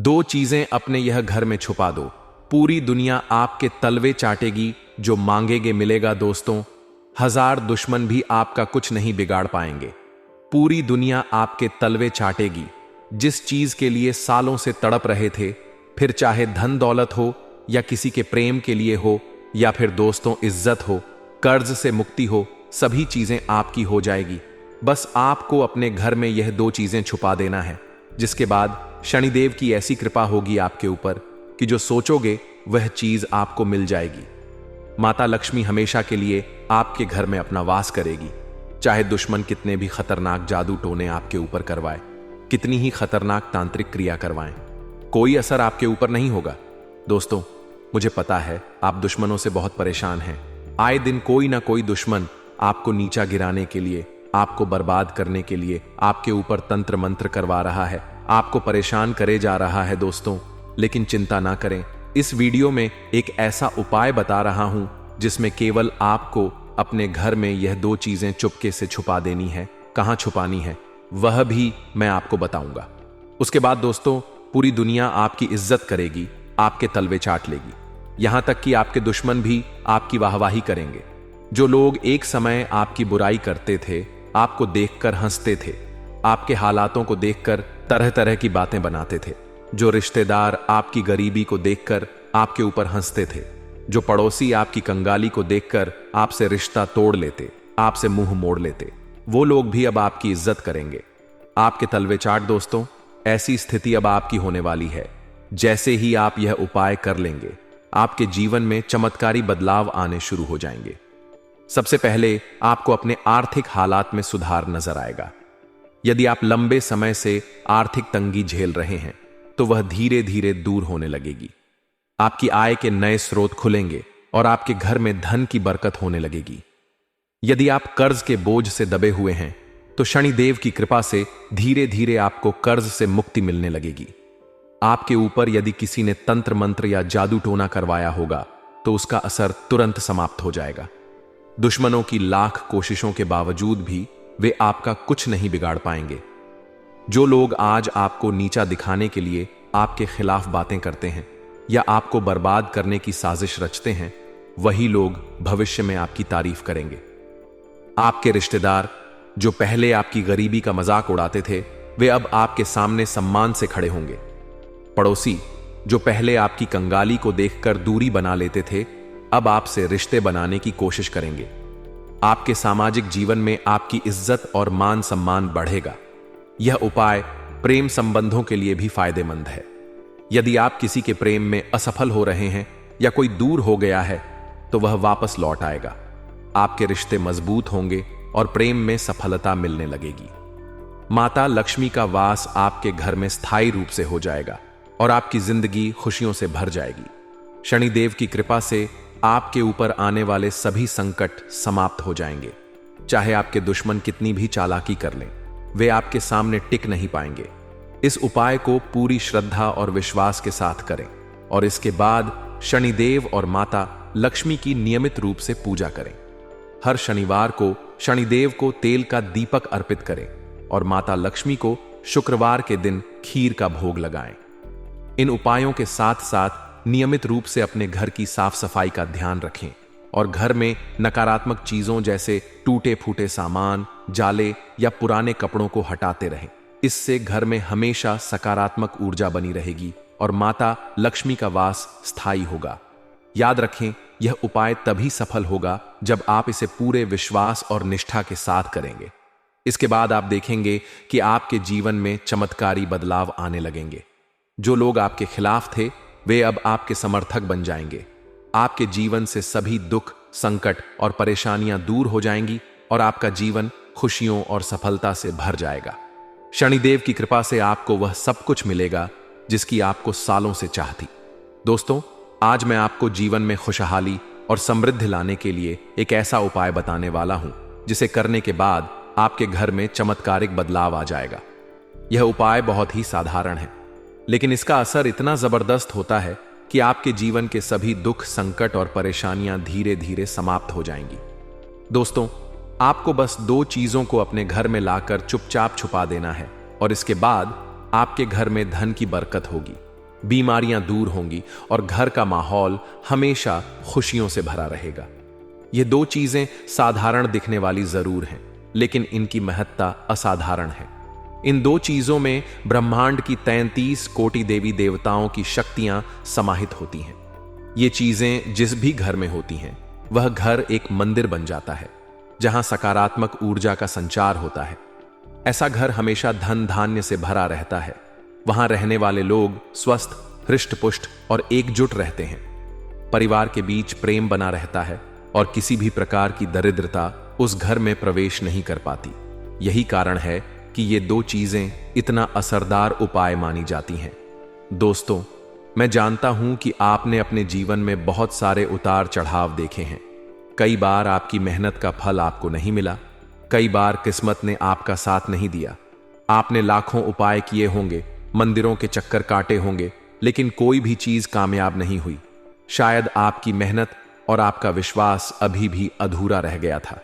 दो चीजें अपने यह घर में छुपा दो, पूरी दुनिया आपके तलवे चाटेगी, जो मांगेगे मिलेगा। दोस्तों, 1000 दुश्मन भी आपका कुछ नहीं बिगाड़ पाएंगे। पूरी दुनिया आपके तलवे चाटेगी, जिस चीज के लिए सालों से तड़प रहे थे, फिर चाहे धन दौलत हो या किसी के प्रेम के लिए हो या फिर दोस्तों इज्जत हो, कर्ज से मुक्ति हो, सभी चीजें आपकी हो जाएगी। बस आपको अपने घर में यह दो चीजें छुपा देना है, जिसके बाद शनिदेव की ऐसी कृपा होगी आपके ऊपर कि जो सोचोगे वह चीज आपको मिल जाएगी। माता लक्ष्मी हमेशा के लिए आपके घर में अपना वास करेगी, चाहे दुश्मन कितने भी खतरनाक जादू टोने आपके ऊपर करवाए, कितनी ही खतरनाक तांत्रिक क्रिया करवाएं, कोई असर आपके ऊपर नहीं होगा। दोस्तों, मुझे पता है आप दुश्मनों से बहुत परेशान हैं। आए दिन कोई ना कोई दुश्मन आपको नीचा गिराने के लिए, आपको बर्बाद करने के लिए आपके ऊपर तंत्र मंत्र करवा रहा है, आपको परेशान करे जा रहा है। दोस्तों, लेकिन चिंता ना करें, इस वीडियो में एक ऐसा उपाय बता रहा हूं जिसमें केवल आपको अपने घर में यह दो चीजें चुपके से छुपा देनी है। कहां छुपानी है वह भी मैं आपको बताऊंगा। उसके बाद दोस्तों, पूरी दुनिया आपकी इज्जत करेगी, आपके तलवे चाट लेगी, यहां तक कि आपके दुश्मन भी आपकी वाहवाही करेंगे। जो लोग एक समय आपकी बुराई करते थे, आपको देखकर हंसते थे, आपके हालातों को देखकर तरह तरह की बातें बनाते थे, जो रिश्तेदार आपकी गरीबी को देखकर आपके ऊपर हंसते थे, जो पड़ोसी आपकी कंगाली को देखकर आपसे रिश्ता तोड़ लेते, आपसे मुंह मोड़ लेते, वो लोग भी अब आपकी इज्जत करेंगे, आपके तलवे चाट। दोस्तों, ऐसी स्थिति अब आपकी होने वाली है। जैसे ही आप यह उपाय कर लेंगे, आपके जीवन में चमत्कारी बदलाव आने शुरू हो जाएंगे। सबसे पहले आपको अपने आर्थिक हालात में सुधार नजर आएगा। यदि आप लंबे समय से आर्थिक तंगी झेल रहे हैं, तो वह धीरे धीरे दूर होने लगेगी। आपकी आय के नए स्रोत खुलेंगे और आपके घर में धन की बरकत होने लगेगी। यदि आप कर्ज के बोझ से दबे हुए हैं, तो शनिदेव की कृपा से धीरे धीरे आपको कर्ज से मुक्ति मिलने लगेगी। आपके ऊपर यदि किसी ने तंत्र मंत्र या जादू टोना करवाया होगा, तो उसका असर तुरंत समाप्त हो जाएगा। दुश्मनों की लाख कोशिशों के बावजूद भी वे आपका कुछ नहीं बिगाड़ पाएंगे। जो लोग आज आपको नीचा दिखाने के लिए आपके खिलाफ बातें करते हैं या आपको बर्बाद करने की साजिश रचते हैं, वही लोग भविष्य में आपकी तारीफ करेंगे। आपके रिश्तेदार जो पहले आपकी गरीबी का मजाक उड़ाते थे, वे अब आपके सामने सम्मान से खड़े होंगे। पड़ोसी जो पहले आपकी कंगाली को देखकर दूरी बना लेते थे, अब आपसे रिश्ते बनाने की कोशिश करेंगे। आपके सामाजिक जीवन में आपकी इज्जत और मान सम्मान बढ़ेगा। यह उपाय प्रेम संबंधों के लिए भी फायदेमंद है। यदि आप किसी के प्रेम में असफल हो रहे हैं या कोई दूर हो गया है, तो वह वापस लौट आएगा। आपके रिश्ते मजबूत होंगे और प्रेम में सफलता मिलने लगेगी। माता लक्ष्मी का वास आपके घर में स्थायी रूप से हो जाएगा और आपकी जिंदगी खुशियों से भर जाएगी। शनिदेव की कृपा से आपके ऊपर आने वाले सभी संकट समाप्त हो जाएंगे। चाहे आपके दुश्मन कितनी भी चालाकी कर लें, वे आपके सामने टिक नहीं पाएंगे। इस उपाय को पूरी श्रद्धा और विश्वास के साथ करें और इसके बाद शनिदेव और माता लक्ष्मी की नियमित रूप से पूजा करें। हर शनिवार को शनिदेव को तेल का दीपक अर्पित करें और माता लक्ष्मी को शुक्रवार के दिन खीर का भोग लगाएं। इन उपायों के साथ साथ नियमित रूप से अपने घर की साफ सफाई का ध्यान रखें और घर में नकारात्मक चीजों जैसे टूटे फूटे सामान, जाले या पुराने कपड़ों को हटाते रहें। इससे घर में हमेशा सकारात्मक ऊर्जा बनी रहेगी और माता लक्ष्मी का वास स्थायी होगा। याद रखें, यह उपाय तभी सफल होगा जब आप इसे पूरे विश्वास और निष्ठा के साथ करेंगे। इसके बाद आप देखेंगे कि आपके जीवन में चमत्कारी बदलाव आने लगेंगे। जो लोग आपके खिलाफ थे, वे अब आपके समर्थक बन जाएंगे। आपके जीवन से सभी दुख, संकट और परेशानियां दूर हो जाएंगी और आपका जीवन खुशियों और सफलता से भर जाएगा। शनिदेव की कृपा से आपको वह सब कुछ मिलेगा जिसकी आपको सालों से चाह थी। दोस्तों, आज मैं आपको जीवन में खुशहाली और समृद्धि लाने के लिए एक ऐसा उपाय बताने वाला हूं, जिसे करने के बाद आपके घर में चमत्कारिक बदलाव आ जाएगा। यह उपाय बहुत ही साधारण है, लेकिन इसका असर इतना जबरदस्त होता है कि आपके जीवन के सभी दुख, संकट और परेशानियां धीरे धीरे समाप्त हो जाएंगी। दोस्तों, आपको बस दो चीजों को अपने घर में लाकर चुपचाप छुपा देना है और इसके बाद आपके घर में धन की बरकत होगी, बीमारियां दूर होंगी और घर का माहौल हमेशा खुशियों से भरा रहेगा। ये दो चीजें साधारण दिखने वाली जरूर हैं, लेकिन इनकी महत्ता असाधारण है। इन दो चीजों में ब्रह्मांड की 33 कोटि देवी देवताओं की शक्तियां समाहित होती हैं। ये चीजें जिस भी घर में होती हैं, वह घर एक मंदिर बन जाता है, जहां सकारात्मक ऊर्जा का संचार होता है। ऐसा घर हमेशा धन धान्य से भरा रहता है। वहां रहने वाले लोग स्वस्थ, हृष्ट-पुष्ट और एकजुट रहते हैं। परिवार के बीच प्रेम बना रहता है और किसी भी प्रकार की दरिद्रता उस घर में प्रवेश नहीं कर पाती। यही कारण है कि ये दो चीजें इतना असरदार उपाय मानी जाती हैं। दोस्तों, मैं जानता हूं कि आपने अपने जीवन में बहुत सारे उतार चढ़ाव देखे हैं। कई बार आपकी मेहनत का फल आपको नहीं मिला, कई बार किस्मत ने आपका साथ नहीं दिया। आपने लाखों उपाय किए होंगे, मंदिरों के चक्कर काटे होंगे, लेकिन कोई भी चीज कामयाब नहीं हुई। शायद आपकी मेहनत और आपका विश्वास अभी भी अधूरा रह गया था।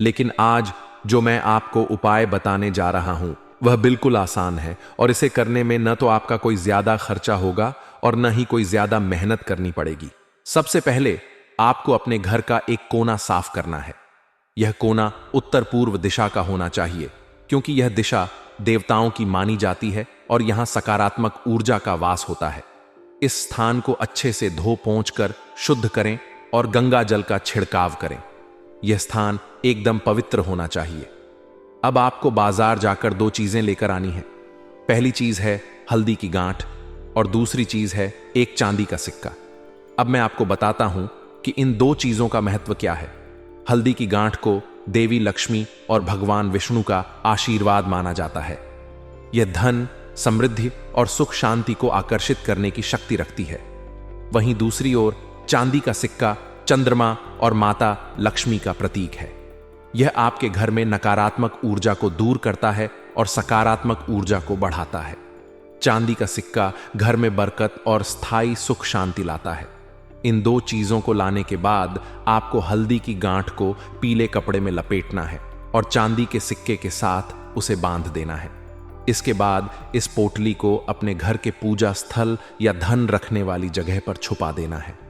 लेकिन आज जो मैं आपको उपाय बताने जा रहा हूं, वह बिल्कुल आसान है और इसे करने में न तो आपका कोई ज्यादा खर्चा होगा और न ही कोई ज्यादा मेहनत करनी पड़ेगी। सबसे पहले आपको अपने घर का एक कोना साफ करना है। यह कोना उत्तर पूर्व दिशा का होना चाहिए, क्योंकि यह दिशा देवताओं की मानी जाती है और यहां सकारात्मक ऊर्जा का वास होता है। इस स्थान को अच्छे से धो पोंछ कर शुद्ध करें और गंगा जल का छिड़काव करें। यह स्थान एकदम पवित्र होना चाहिए। अब आपको बाजार जाकर दो चीजें लेकर आनी है। पहली चीज है हल्दी की गांठ और दूसरी चीज है एक चांदी का सिक्का। अब मैं आपको बताता हूं कि इन दो चीजों का महत्व क्या है। हल्दी की गांठ को देवी लक्ष्मी और भगवान विष्णु का आशीर्वाद माना जाता है। यह धन, समृद्धि और सुख शांति को आकर्षित करने की शक्ति रखती है। वहीं दूसरी ओर चांदी का सिक्का चंद्रमा और माता लक्ष्मी का प्रतीक है। यह आपके घर में नकारात्मक ऊर्जा को दूर करता है और सकारात्मक ऊर्जा को बढ़ाता है। चांदी का सिक्का घर में बरकत और स्थायी सुख शांति लाता है। इन दो चीजों को लाने के बाद आपको हल्दी की गांठ को पीले कपड़े में लपेटना है और चांदी के सिक्के के साथ उसे बांध देना है। इसके बाद इस पोटली को अपने घर के पूजा स्थल या धन रखने वाली जगह पर छुपा देना है।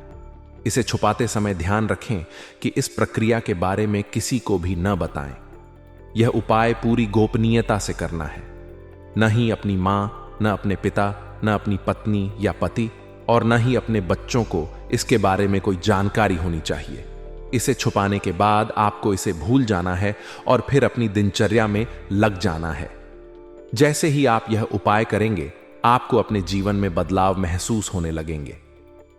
इसे छुपाते समय ध्यान रखें कि इस प्रक्रिया के बारे में किसी को भी न बताएं। यह उपाय पूरी गोपनीयता से करना है। न ही अपनी मां, न अपने पिता, न अपनी पत्नी या पति और न ही अपने बच्चों को इसके बारे में कोई जानकारी होनी चाहिए। इसे छुपाने के बाद आपको इसे भूल जाना है और फिर अपनी दिनचर्या में लग जाना है। जैसे ही आप यह उपाय करेंगे, आपको अपने जीवन में बदलाव महसूस होने लगेंगे।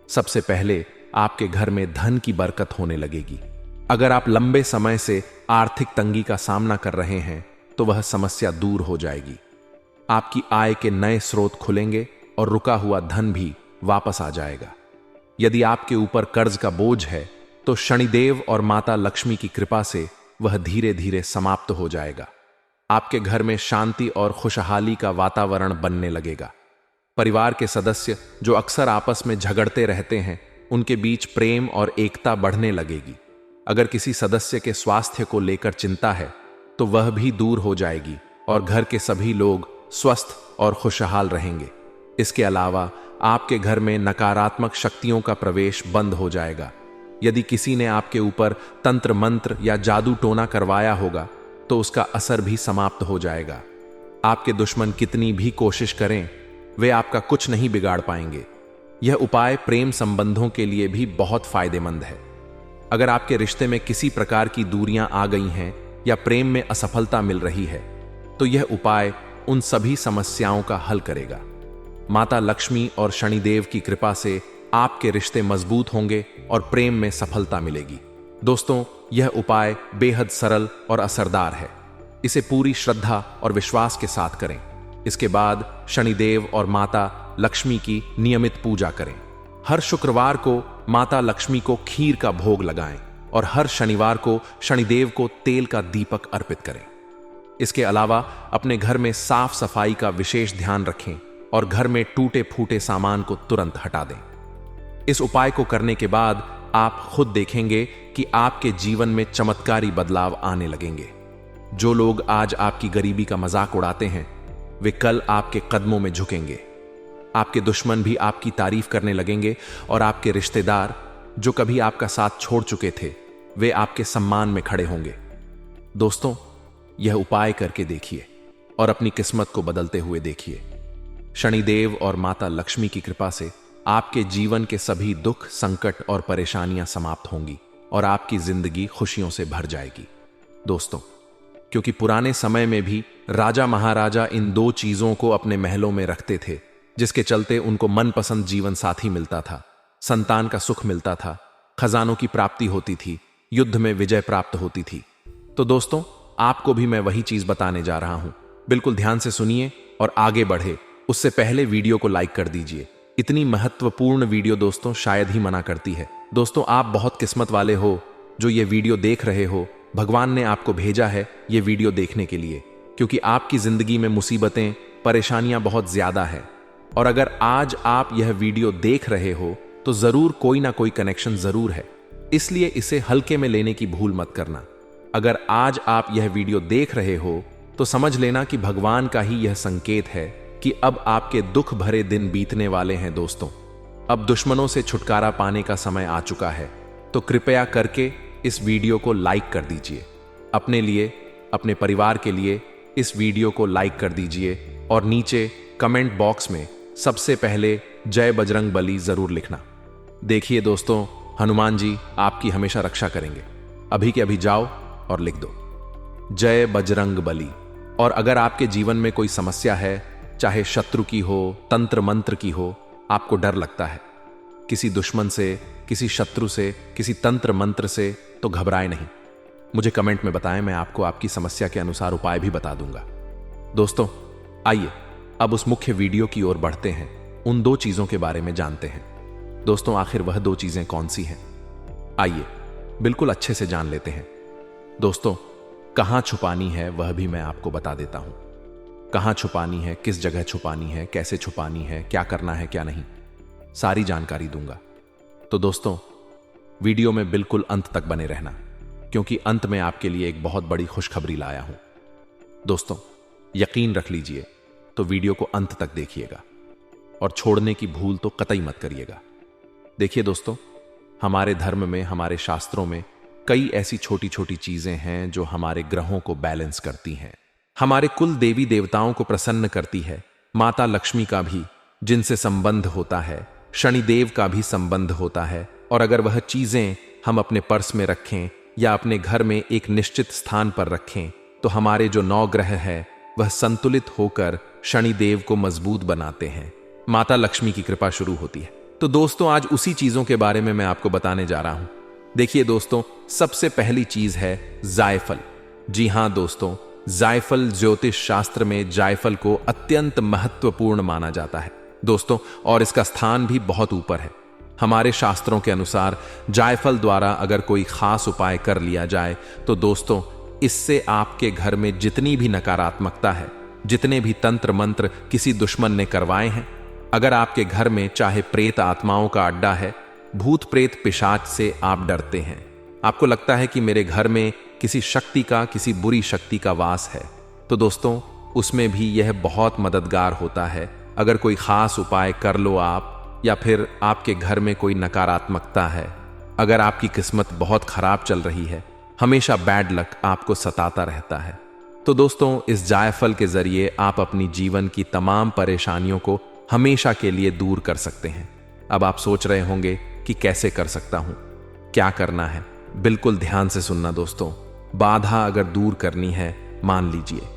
सबसे पहले आपके घर में धन की बरकत होने लगेगी। अगर आप लंबे समय से आर्थिक तंगी का सामना कर रहे हैं, तो वह समस्या दूर हो जाएगी। आपकी आय के नए स्रोत खुलेंगे और रुका हुआ धन भी वापस आ जाएगा। यदि आपके ऊपर कर्ज का बोझ है, तो शनिदेव और माता लक्ष्मी की कृपा से वह धीरे धीरे समाप्त हो जाएगा। आपके घर में शांति और खुशहाली का वातावरण बनने लगेगा। परिवार के सदस्य जो अक्सर आपस में झगड़ते रहते हैं, उनके बीच प्रेम और एकता बढ़ने लगेगी। अगर किसी सदस्य के स्वास्थ्य को लेकर चिंता है, तो वह भी दूर हो जाएगी और घर के सभी लोग स्वस्थ और खुशहाल रहेंगे। इसके अलावा आपके घर में नकारात्मक शक्तियों का प्रवेश बंद हो जाएगा। यदि किसी ने आपके ऊपर तंत्र मंत्र या जादू टोना करवाया होगा, तो उसका असर भी समाप्त हो जाएगा। आपके दुश्मन कितनी भी कोशिश करें, वे आपका कुछ नहीं बिगाड़ पाएंगे। यह उपाय प्रेम संबंधों के लिए भी बहुत फायदेमंद है। अगर आपके रिश्ते में किसी प्रकार की दूरियां आ गई हैं या प्रेम में असफलता मिल रही है, तो यह उपाय उन सभी समस्याओं का हल करेगा। माता लक्ष्मी और शनिदेव की कृपा से आपके रिश्ते मजबूत होंगे और प्रेम में सफलता मिलेगी। दोस्तों, यह उपाय बेहद सरल और असरदार है। इसे पूरी श्रद्धा और विश्वास के साथ करें। इसके बाद शनिदेव और माता लक्ष्मी की नियमित पूजा करें। हर शुक्रवार को माता लक्ष्मी को खीर का भोग लगाएं और हर शनिवार को शनिदेव को तेल का दीपक अर्पित करें। इसके अलावा अपने घर में साफ सफाई का विशेष ध्यान रखें और घर में टूटे फूटे सामान को तुरंत हटा दें। इस उपाय को करने के बाद आप खुद देखेंगे कि आपके जीवन में चमत्कारी बदलाव आने लगेंगे। जो लोग आज आपकी गरीबी का मजाक उड़ाते हैं, वे कल आपके कदमों में झुकेंगे। आपके दुश्मन भी आपकी तारीफ करने लगेंगे और आपके रिश्तेदार जो कभी आपका साथ छोड़ चुके थे वे आपके सम्मान में खड़े होंगे। दोस्तों, यह उपाय करके देखिए और अपनी किस्मत को बदलते हुए देखिए। शनिदेव और माता लक्ष्मी की कृपा से आपके जीवन के सभी दुख, संकट और परेशानियां समाप्त होंगी और आपकी जिंदगी खुशियों से भर जाएगी। दोस्तों, क्योंकि पुराने समय में भी राजा महाराजा इन दो चीजों को अपने महलों में रखते थे, जिसके चलते उनको मनपसंद जीवन साथी मिलता था, संतान का सुख मिलता था, खजानों की प्राप्ति होती थी, युद्ध में विजय प्राप्त होती थी। तो दोस्तों, आपको भी मैं वही चीज बताने जा रहा हूं। बिल्कुल ध्यान से सुनिए और आगे बढ़े उससे पहले वीडियो को लाइक कर दीजिए। इतनी महत्वपूर्ण वीडियो दोस्तों शायद ही मना करती है। दोस्तों, आप बहुत किस्मत वाले हो जो ये वीडियो देख रहे हो। भगवान ने आपको भेजा है ये वीडियो देखने के लिए, क्योंकि आपकी जिंदगी में मुसीबतें, परेशानियां बहुत ज्यादा है। और अगर आज आप यह वीडियो देख रहे हो तो जरूर कोई ना कोई कनेक्शन जरूर है, इसलिए इसे हल्के में लेने की भूल मत करना। अगर आज आप यह वीडियो देख रहे हो तो समझ लेना कि भगवान का ही यह संकेत है कि अब आपके दुख भरे दिन बीतने वाले हैं। दोस्तों, अब दुश्मनों से छुटकारा पाने का समय आ चुका है, तो कृपया करके इस वीडियो को लाइक कर दीजिए। अपने लिए, अपने परिवार के लिए इस वीडियो को लाइक कर दीजिए और नीचे कमेंट बॉक्स में सबसे पहले जय बजरंग बली जरूर लिखना। देखिए दोस्तों, हनुमान जी आपकी हमेशा रक्षा करेंगे। अभी के अभी जाओ और लिख दो जय बजरंग बली। और अगर आपके जीवन में कोई समस्या है, चाहे शत्रु की हो, तंत्र मंत्र की हो, आपको डर लगता है किसी दुश्मन से, किसी शत्रु से, किसी तंत्र मंत्र से, तो घबराए नहीं। मुझे कमेंट में बताएं, मैं आपको आपकी समस्या के अनुसार उपाय भी बता दूंगा। दोस्तों, आइए अब उस मुख्य वीडियो की ओर बढ़ते हैं। उन दो चीजों के बारे में जानते हैं। दोस्तों, आखिर वह दो चीजें कौन सी हैं? आइए बिल्कुल अच्छे से जान लेते हैं। दोस्तों, कहां छुपानी है वह भी मैं आपको बता देता हूं। कहां छुपानी है, किस जगह छुपानी है, कैसे छुपानी है, क्या करना है क्या नहीं, सारी जानकारी दूंगा। तो दोस्तों, वीडियो में बिल्कुल अंत तक बने रहना, क्योंकि अंत में आपके लिए एक बहुत बड़ी खुशखबरी लाया हूं। दोस्तों, यकीन रख लीजिए, तो वीडियो को अंत तक देखिएगा और छोड़ने की भूल तो कतई मत करिएगा। देखिए दोस्तों, हमारे धर्म में, हमारे शास्त्रों में कई ऐसी छोटी छोटी चीजें हैं जो हमारे ग्रहों को बैलेंस करती हैं, हमारे कुल देवी देवताओं को प्रसन्न करती है। माता लक्ष्मी का भी जिनसे संबंध होता है, शनिदेव का भी संबंध होता है। और अगर वह चीजें हम अपने पर्स में रखें या अपने घर में एक निश्चित स्थान पर रखें, तो हमारे जो 9 ग्रह है वह संतुलित होकर शनिदेव को मजबूत बनाते हैं। माता लक्ष्मी की कृपा शुरू होती है। तो दोस्तों, आज उसी चीजों के बारे में मैं आपको बताने जा रहा हूं। देखिए दोस्तों, सबसे पहली चीज है जायफल। जी हां दोस्तों, जायफल ज्योतिष शास्त्र में जायफल को अत्यंत महत्वपूर्ण माना जाता है दोस्तों, और इसका स्थान भी बहुत ऊपर है। हमारे शास्त्रों के अनुसार जायफल द्वारा अगर कोई खास उपाय कर लिया जाए तो दोस्तों, इससे आपके घर में जितनी भी नकारात्मकता है, जितने भी तंत्र मंत्र किसी दुश्मन ने करवाए हैं, अगर आपके घर में चाहे प्रेत आत्माओं का अड्डा है, भूत प्रेत पिशाच से आप डरते हैं, आपको लगता है कि मेरे घर में किसी शक्ति का, किसी बुरी शक्ति का वास है, तो दोस्तों, उसमें भी यह बहुत मददगार होता है। अगर कोई खास उपाय कर लो आप, या फिर आपके घर में कोई नकारात्मकता है, अगर आपकी किस्मत बहुत खराब चल रही है, हमेशा बैड लक आपको सताता रहता है, तो दोस्तों, इस जायफल के जरिए आप अपनी जीवन की तमाम परेशानियों को हमेशा के लिए दूर कर सकते हैं। अब आप सोच रहे होंगे कि कैसे कर सकता हूं, क्या करना है? बिल्कुल ध्यान से सुनना दोस्तों। बाधा अगर दूर करनी है, मान लीजिए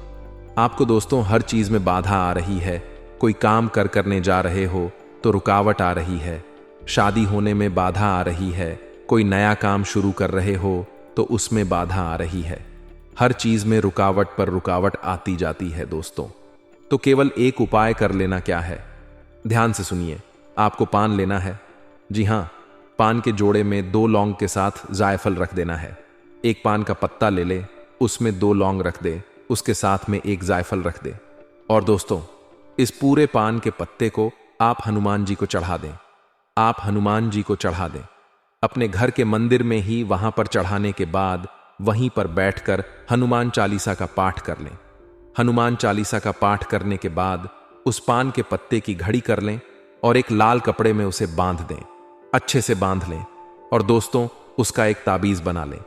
आपको दोस्तों हर चीज में बाधा आ रही है। कोई काम करने जा रहे हो तो रुकावट आ रही है, शादी होने में बाधा आ रही है, कोई नया काम शुरू कर रहे हो तो उसमें बाधा आ रही है। हर चीज में रुकावट पर रुकावट आती जाती है दोस्तों। तो केवल एक उपाय कर लेना क्या है, ध्यान से सुनिए। आपको पान लेना है। जी हां, पान के जोड़े में 2 लौंग के साथ जायफल रख देना है। एक पान का पत्ता ले ले, उसमें 2 लौंग रख दे, उसके साथ में एक जायफल रख दे। और दोस्तों, इस पूरे पान के पत्ते को आप हनुमान जी को चढ़ा दें। आप हनुमान जी को चढ़ा दें अपने घर के मंदिर में ही। वहां पर चढ़ाने के बाद वहीं पर बैठकर हनुमान चालीसा का पाठ कर लें। हनुमान चालीसा का पाठ करने के बाद उस पान के पत्ते की घड़ी कर लें और एक लाल कपड़े में उसे बांध दें, अच्छे से बांध लें। और दोस्तों, उसका एक ताबीज बना लें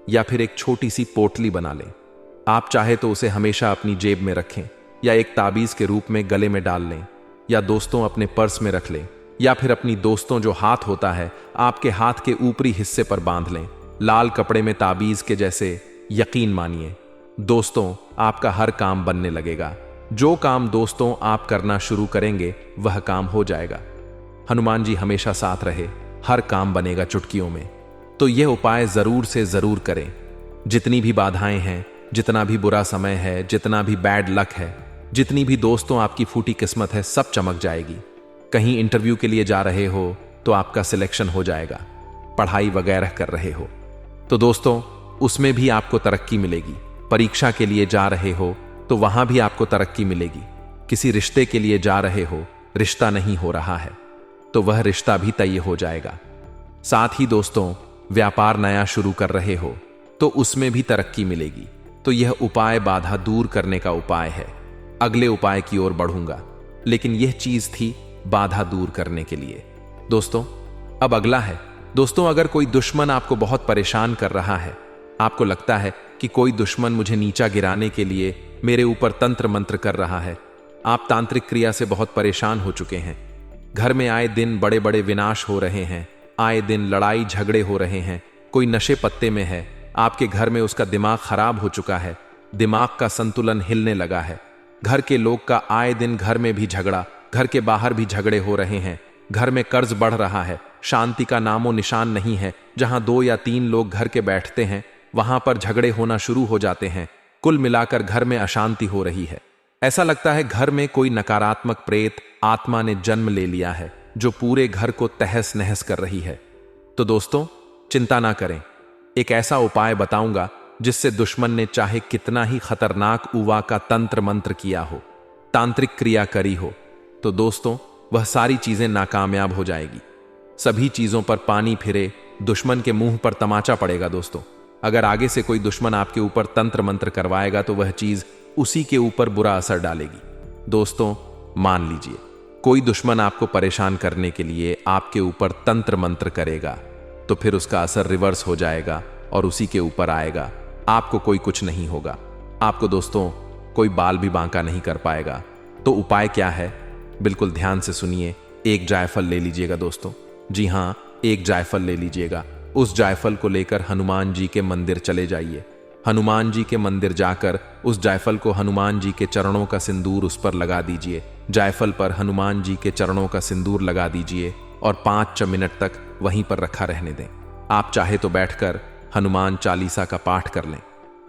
या फिर एक छोटी सी पोटली बना लें। आप चाहे तो उसे हमेशा अपनी जेब में रखें या एक ताबीज के रूप में गले में डाल लें, या दोस्तों अपने पर्स में रख लें, या फिर अपनी दोस्तों जो हाथ होता है आपके हाथ के ऊपरी हिस्से पर बांध लें, लाल कपड़े में ताबीज के जैसे। यकीन मानिए दोस्तों, आपका हर काम बनने लगेगा। जो काम दोस्तों आप करना शुरू करेंगे वह काम हो जाएगा। हनुमान जी हमेशा साथ रहे, हर काम बनेगा चुटकियों में। तो यह उपाय जरूर से जरूर करें। जितनी भी बाधाएं हैं, जितना भी बुरा समय है, जितना भी बैड लक है, जितनी भी दोस्तों आपकी फूटी किस्मत है, सब चमक जाएगी। कहीं इंटरव्यू के लिए जा रहे हो तो आपका सिलेक्शन हो जाएगा। पढ़ाई वगैरह कर रहे हो तो दोस्तों उसमें भी आपको तरक्की मिलेगी। परीक्षा के लिए जा रहे हो तो वहां भी आपको तरक्की मिलेगी। किसी रिश्ते के लिए जा रहे हो, रिश्ता नहीं हो रहा है तो वह रिश्ता भी तय हो जाएगा। साथ ही दोस्तों, व्यापार नया शुरू कर रहे हो तो उसमें भी तरक्की मिलेगी। तो यह उपाय बाधा दूर करने का उपाय है। अगले उपाय की ओर बढ़ूंगा, लेकिन यह चीज थी बाधा दूर करने के लिए। दोस्तों अब अगला है। दोस्तों, अगर कोई दुश्मन आपको बहुत परेशान कर रहा है, आपको लगता है कि कोई दुश्मन मुझे नीचा गिराने के लिए मेरे ऊपर तंत्र मंत्र कर रहा है, आप तांत्रिक क्रिया से बहुत परेशान हो चुके हैं, घर में आए दिन बड़े बड़े विनाश हो रहे हैं, आए दिन लड़ाई झगड़े हो रहे हैं, कोई नशे पत्ते में है, आपके घर में उसका दिमाग खराब हो चुका है, दिमाग का संतुलन हिलने लगा है, घर के लोग का आए दिन घर में भी झगड़ा, घर के बाहर भी झगड़े हो रहे हैं, घर में कर्ज बढ़ रहा है, शांति का नामो निशान नहीं है। जहां 2 या 3 लोग घर के बैठते हैं वहां पर झगड़े होना शुरू हो जाते हैं। कुल मिलाकर घर में अशांति हो रही है। ऐसा लगता है घर में कोई नकारात्मक प्रेत आत्मा ने जन्म ले लिया है जो पूरे घर को तहस नहस कर रही है। तो दोस्तों चिंता ना करें, एक ऐसा उपाय बताऊंगा जिससे दुश्मन ने चाहे कितना ही खतरनाक उवा का तंत्र मंत्र किया हो, तांत्रिक क्रिया करी हो, तो दोस्तों वह सारी चीजें नाकामयाब हो जाएगी। सभी चीजों पर पानी फिरे, दुश्मन के मुंह पर तमाचा पड़ेगा। दोस्तों अगर आगे से कोई दुश्मन आपके ऊपर तंत्र मंत्र करवाएगा तो वह चीज उसी के ऊपर बुरा असर डालेगी। दोस्तों मान लीजिए कोई दुश्मन आपको परेशान करने के लिए आपके ऊपर तंत्र मंत्र करेगा तो फिर उसका असर रिवर्स हो जाएगा और उसी के ऊपर आएगा। आपको कोई कुछ नहीं होगा, आपको दोस्तों कोई बाल भी बांका नहीं कर पाएगा। तो उपाय क्या है, बिल्कुल ध्यान से सुनिए। एक जायफल ले लीजिएगा दोस्तों, जी हाँ एक जायफल ले लीजिएगा। उस जायफल को लेकर हनुमान जी के मंदिर चले जाइए। हनुमान जी के मंदिर जाकर उस जायफल को हनुमान जी के चरणों का सिंदूर उस पर लगा दीजिए। जायफल पर हनुमान जी के चरणों का सिंदूर लगा दीजिए और 5 मिनट तक वहीं पर रखा रहने दें। आप चाहे तो बैठकर हनुमान चालीसा का पाठ कर लें,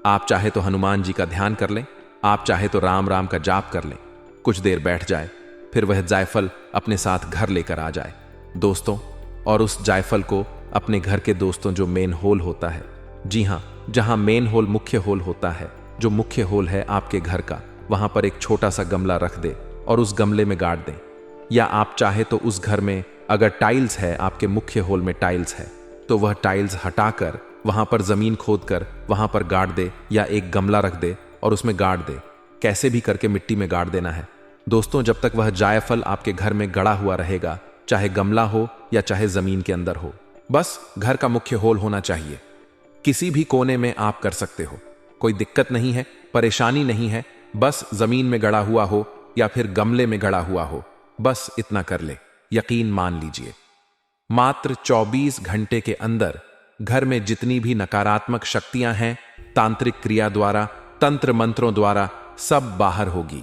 आप चाहे तो हनुमान जी का ध्यान कर लें, आप चाहे तो राम राम का जाप कर लें। कुछ देर बैठ जाए, फिर वह जायफल अपने साथ घर लेकर आ जाए दोस्तों, और उस जायफल को अपने घर के दोस्तों जो मेन होल होता है, जी हाँ जहां मेन होल मुख्य होल होता है, जो मुख्य होल है आपके घर का, वहां पर एक छोटा सा गमला रख दे और उस गमले में गाड़ दें। या आप चाहे तो उस घर में अगर टाइल्स है, आपके मुख्य होल में टाइल्स है, तो वह टाइल्स हटाकर वहां पर जमीन खोदकर वहां पर गाड़ दे, या एक गमला रख दे और उसमें गाड़ दे। कैसे भी करके मिट्टी में गाड़ देना है दोस्तों, जब तक वह जायफल आपके घर में गड़ा हुआ रहेगा, चाहे गमला हो या चाहे जमीन के अंदर हो। बस घर का मुख्य होल होना चाहिए। किसी भी कोने में आप कर सकते हो, कोई दिक्कत नहीं है, परेशानी नहीं है। बस जमीन में गड़ा हुआ हो या फिर गमले में गड़ा हुआ हो, बस इतना कर ले। यकीन मान लीजिए मात्र 24 घंटे के अंदर घर में जितनी भी नकारात्मक शक्तियां हैं, तांत्रिक क्रिया द्वारा, तंत्र मंत्रों द्वारा सब बाहर होगी।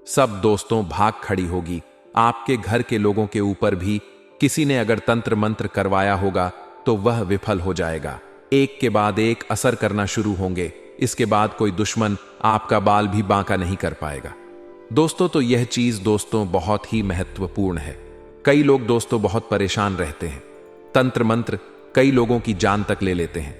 सब दोस्तों भाग खड़ी होगी। आपके घर के लोगों के ऊपर भी किसी ने अगर तंत्र मंत्र करवाया होगा तो वह विफल हो जाएगा। एक के बाद एक असर करना शुरू होंगे। इसके बाद कोई दुश्मन आपका बाल भी बांका नहीं कर पाएगा दोस्तों। तो यह चीज दोस्तों बहुत ही महत्वपूर्ण है। कई लोग दोस्तों बहुत परेशान रहते हैं। तंत्र मंत्र कई लोगों की जान तक ले लेते हैं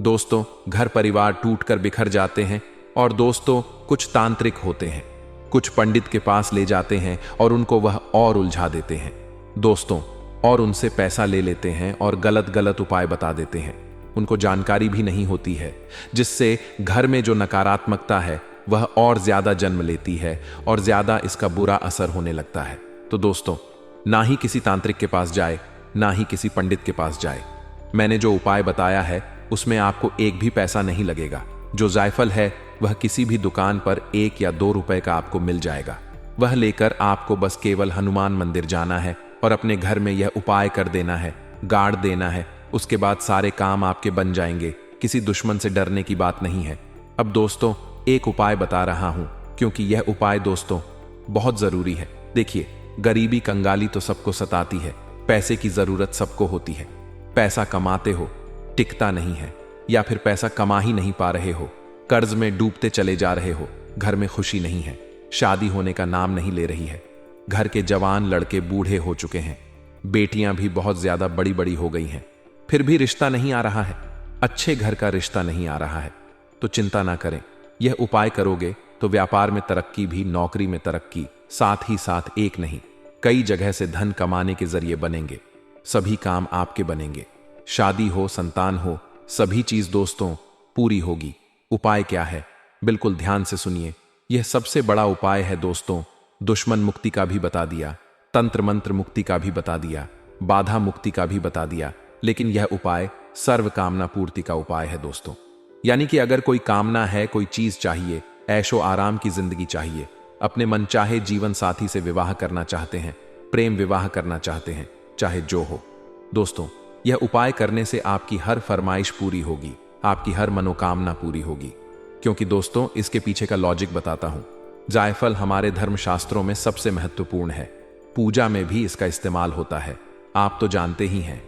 दोस्तों। घर परिवार टूटकर बिखर जाते हैं। और दोस्तों कुछ तांत्रिक होते हैं, कुछ पंडित के पास ले जाते हैं और उनको वह और उलझा देते हैं दोस्तों, और उनसे पैसा ले लेते हैं और गलत गलत उपाय बता देते हैं। उनको जानकारी भी नहीं होती है, जिससे घर में जो नकारात्मकता है वह और ज्यादा जन्म लेती है और ज्यादा इसका बुरा असर होने लगता है। तो दोस्तों, ना ही किसी तांत्रिक के पास जाए, ना ही किसी पंडित के पास जाए। मैंने जो उपाय बताया है उसमें आपको एक भी पैसा नहीं लगेगा। जो जायफल है वह किसी भी दुकान पर 1 या 2 रुपए का आपको मिल जाएगा। वह लेकर आपको बस केवल हनुमान मंदिर जाना है और अपने घर में यह उपाय कर देना है, गाड़ देना है। उसके बाद सारे काम आपके बन जाएंगे। किसी दुश्मन से डरने की बात नहीं है। अब दोस्तों, एक उपाय बता रहा हूं, क्योंकि यह उपाय दोस्तों बहुत जरूरी है। देखिए, गरीबी कंगाली तो सबको सताती है, पैसे की जरूरत सबको होती है। पैसा कमाते हो, टिकता नहीं है, या फिर पैसा कमा ही नहीं पा रहे हो, कर्ज में डूबते चले जा रहे हो, घर में खुशी नहीं है, शादी होने का नाम नहीं ले रही है, घर के जवान लड़के बूढ़े हो चुके हैं, बेटियां भी बहुत ज्यादा बड़ी बड़ी हो गई हैं, फिर भी रिश्ता नहीं आ रहा है, अच्छे घर का रिश्ता नहीं आ रहा है, तो चिंता ना करें। यह उपाय करोगे तो व्यापार में तरक्की भी, नौकरी में तरक्की, साथ ही साथ एक नहीं कई जगह से धन कमाने के जरिए बनेंगे। सभी काम आपके बनेंगे। शादी हो, संतान हो, सभी चीज दोस्तों पूरी होगी। उपाय क्या है? बिल्कुल ध्यान से सुनिए। यह सबसे बड़ा उपाय है दोस्तों। दुश्मन मुक्ति का भी बता दिया, तंत्र मंत्र मुक्ति का भी बता दिया, बाधा मुक्ति का भी बता दिया, लेकिन यह उपाय सर्व कामना पूर्ति का उपाय है दोस्तों। यानी कि अगर कोई कामना है, कोई चीज चाहिए, ऐशो आराम की जिंदगी चाहिए, अपने मनचाहे जीवन साथी से विवाह करना चाहते हैं, प्रेम विवाह करना चाहते हैं, चाहे जो हो दोस्तों, यह उपाय करने से आपकी हर फरमाइश पूरी होगी, आपकी हर मनोकामना पूरी होगी। क्योंकि दोस्तों, इसके पीछे का लॉजिक बताता हूं। जायफल हमारे धर्मशास्त्रों में सबसे महत्वपूर्ण है। पूजा में भी इसका इस्तेमाल होता है, आप तो जानते ही हैं।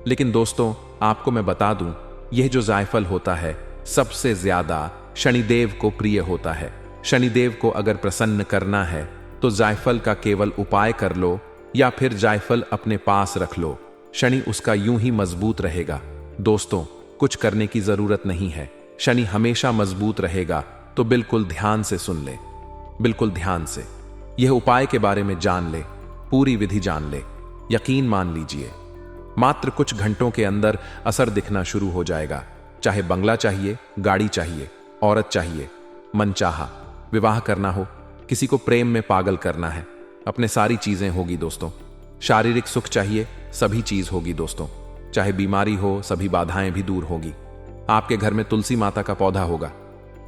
लेकिन दोस्तों, आपको मैं बता दूं, यह जो जायफल होता है सबसे ज्यादा शनिदेव को प्रिय होता है। शनिदेव को अगर प्रसन्न करना है तो जायफल का केवल उपाय कर लो, या फिर जायफल अपने पास रख लो। शनि उसका यूं ही मजबूत रहेगा। दोस्तों, कुछ करने की जरूरत नहीं है, शनि हमेशा मजबूत रहेगा। तो बिल्कुल ध्यान से सुन ले, बिल्कुल ध्यान से यह उपाय के बारे में जान ले, पूरी विधि जान ले, यकीन मान लीजिए, मात्र कुछ घंटों के अंदर असर दिखना शुरू हो जाएगा। चाहे बंगला चाहिए, गाड़ी चाहिए, औरत चाहिए, मनचाहा विवाह करना हो, किसी को प्रेम में पागल करना है, अपने सारी चीजें होगी दोस्तों। शारीरिक सुख चाहिए, सभी चीज होगी दोस्तों। चाहे बीमारी हो, सभी बाधाएं भी दूर होगी। आपके घर में तुलसी माता का पौधा होगा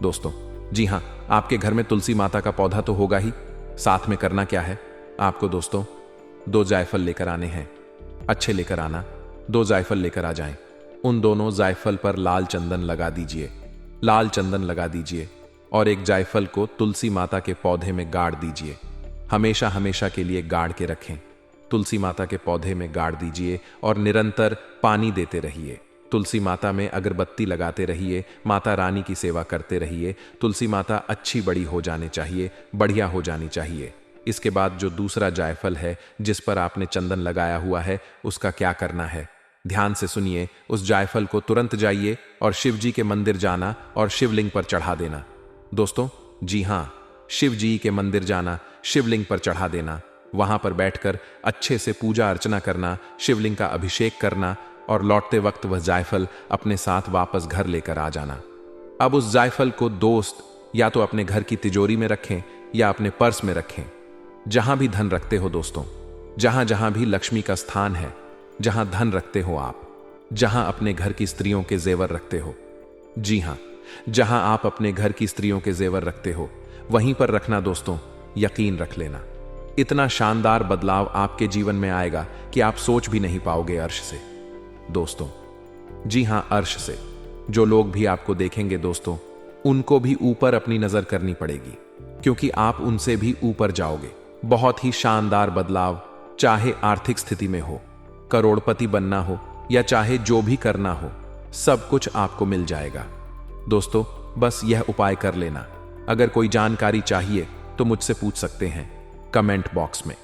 दोस्तों। जी हां, आपके घर में तुलसी माता का पौधा तो होगा ही। साथ में करना क्या है आपको दोस्तों? 2 जायफल लेकर आने हैं, अच्छे लेकर आना। 2 जायफल लेकर आ जाएं। उन दोनों जायफल पर लाल चंदन लगा दीजिए, लाल चंदन लगा दीजिए, और एक जायफल को तुलसी माता के पौधे में गाड़ दीजिए। हमेशा हमेशा के लिए गाड़ के रखें। तुलसी माता के पौधे में गाड़ दीजिए और निरंतर पानी देते रहिए। तुलसी माता में अगरबत्ती लगाते रहिए, माता रानी की सेवा करते रहिए। तुलसी माता अच्छी बड़ी हो जानी चाहिए, बढ़िया हो जानी चाहिए। इसके बाद जो दूसरा जायफल है जिस पर आपने चंदन लगाया हुआ है, उसका क्या करना है? ध्यान से सुनिए। उस जायफल को तुरंत जाइए और शिव जी के मंदिर जाना और शिवलिंग पर चढ़ा देना दोस्तों। जी हां, शिव जी के मंदिर जाना, शिवलिंग पर चढ़ा देना, वहां पर बैठकर अच्छे से पूजा अर्चना करना, शिवलिंग का अभिषेक करना, और लौटते वक्त वह जायफल अपने साथ वापस घर लेकर आ जाना। अब उस जायफल को दोस्त या तो अपने घर की तिजोरी में रखें या अपने पर्स में रखें, जहां भी धन रखते हो दोस्तों, जहां जहां भी लक्ष्मी का स्थान है, जहां धन रखते हो आप, जहां अपने घर की स्त्रियों के जेवर रखते हो। जी हां, जहां आप अपने घर की स्त्रियों के जेवर रखते हो वहीं पर रखना दोस्तों। यकीन रख लेना, इतना शानदार बदलाव आपके जीवन में आएगा कि आप सोच भी नहीं पाओगे अर्श से दोस्तों। जी हां, अर्श से। जो लोग भी आपको देखेंगे दोस्तों, उनको भी ऊपर अपनी नजर करनी पड़ेगी, क्योंकि आप उनसे भी ऊपर जाओगे। बहुत ही शानदार बदलाव, चाहे आर्थिक स्थिति में हो, करोड़पति बनना हो, या चाहे जो भी करना हो, सब कुछ आपको मिल जाएगा दोस्तों। बस यह उपाय कर लेना। अगर कोई जानकारी चाहिए तो मुझसे पूछ सकते हैं कमेंट बॉक्स में।